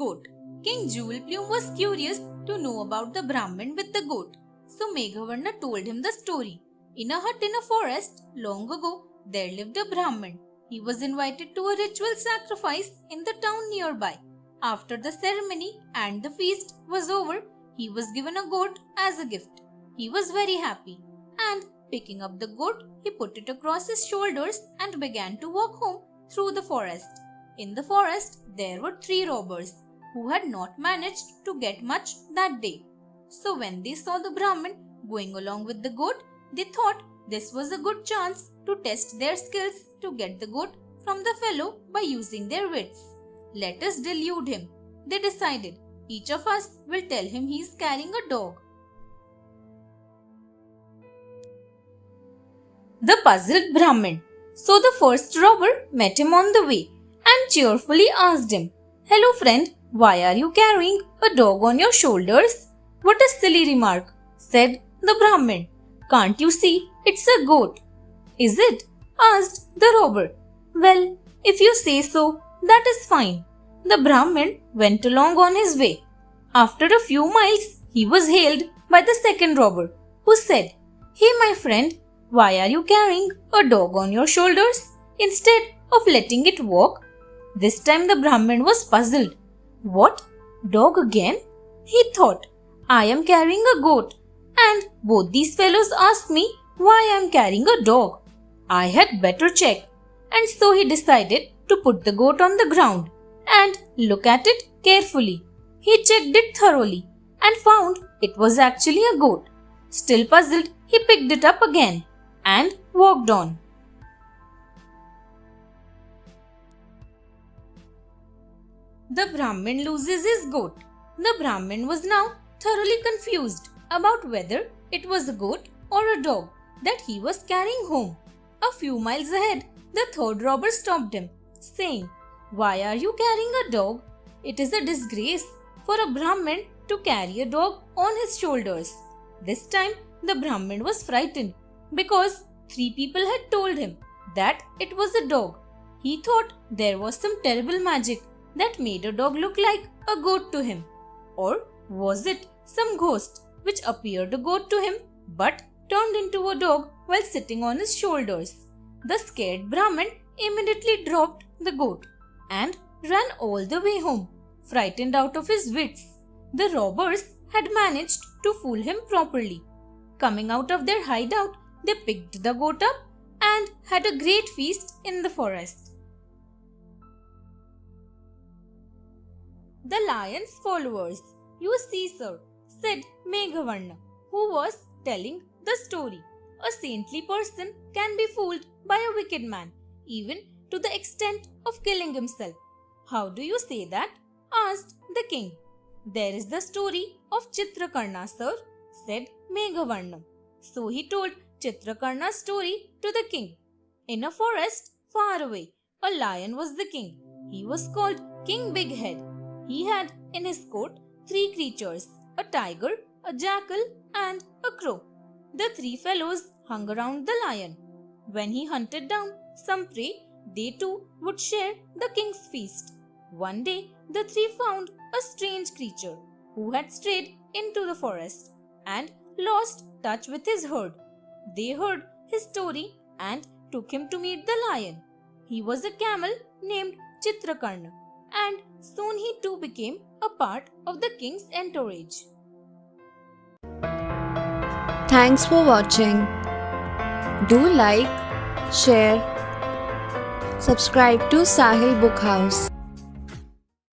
goat. King Jewel Plume was curious to know about the Brahmin with the goat. So Meghavarna told him the story. In a hut in a forest, long ago, there lived a Brahmin. He was invited to a ritual sacrifice in the town nearby. After the ceremony and the feast was over, he was given a goat as a gift. He was very happy, and picking up the goat, he put it across his shoulders and began to walk home through the forest. In the forest, there were 3 robbers who had not managed to get much that day. So when they saw the Brahmin going along with the goat, they thought this was a good chance to test their skills to get the goat from the fellow by using their wits. Let us delude him, they decided. Each of us will tell him he is carrying a dog. The puzzled Brahmin. So the first robber met him on the way and cheerfully asked him, "Hello friend, why are you carrying a dog on your shoulders?" "What a silly remark," said the Brahmin. "Can't you see it's a goat?" "Is it?" asked the robber. "Well, if you say so, that is fine." The Brahmin went along on his way. After a few miles, he was hailed by the second robber, who said, "Hey my friend, why are you carrying a dog on your shoulders instead of letting it walk?" This time the Brahmin was puzzled. "What? Dog again?" he thought. "I am carrying a goat, and both these fellows asked me why I am carrying a dog. I had better check." And so he decided to put the goat on the ground and look at it carefully. He checked it thoroughly and found it was actually a goat. Still puzzled, he picked it up again and walked on. The Brahmin loses his goat. The Brahmin was now thoroughly confused about whether it was a goat or a dog that he was carrying home. A few miles ahead, the third robber stopped him, saying, "Why are you carrying a dog? It is a disgrace for a Brahmin to carry a dog on his shoulders." This time, the Brahmin was frightened because 3 people had told him that it was a dog. He thought there was some terrible magic that made a dog look like a goat to him. Or was it some ghost which appeared a goat to him but turned into a dog while sitting on his shoulders? The scared Brahmin immediately dropped the goat and ran all the way home, frightened out of his wits. The robbers had managed to fool him properly. Coming out of their hideout, they picked the goat up and had a great feast in the forest. The lion's followers. "You see, sir," said Meghavarna, who was telling the story. "A saintly person can be fooled by a wicked man, even to the extent of killing himself." "How do you say that?" asked the king. "There is the story of Chitrakarna, sir," said Meghavarna. So he told Chitrakarna's story to the king. In a forest far away, a lion was the king. He was called King Big Head. He had in his court 3 creatures, a tiger, a jackal, and a crow. The 3 fellows hung around the lion. When he hunted down some prey, they too would share the king's feast. One day, the 3 found a strange creature who had strayed into the forest and lost touch with his herd. They heard his story and took him to meet the lion. He was a camel named Chitrakarna, and soon he too became a part of the king's entourage. Thanks for watching. Do like, share, subscribe to Sahil Book House.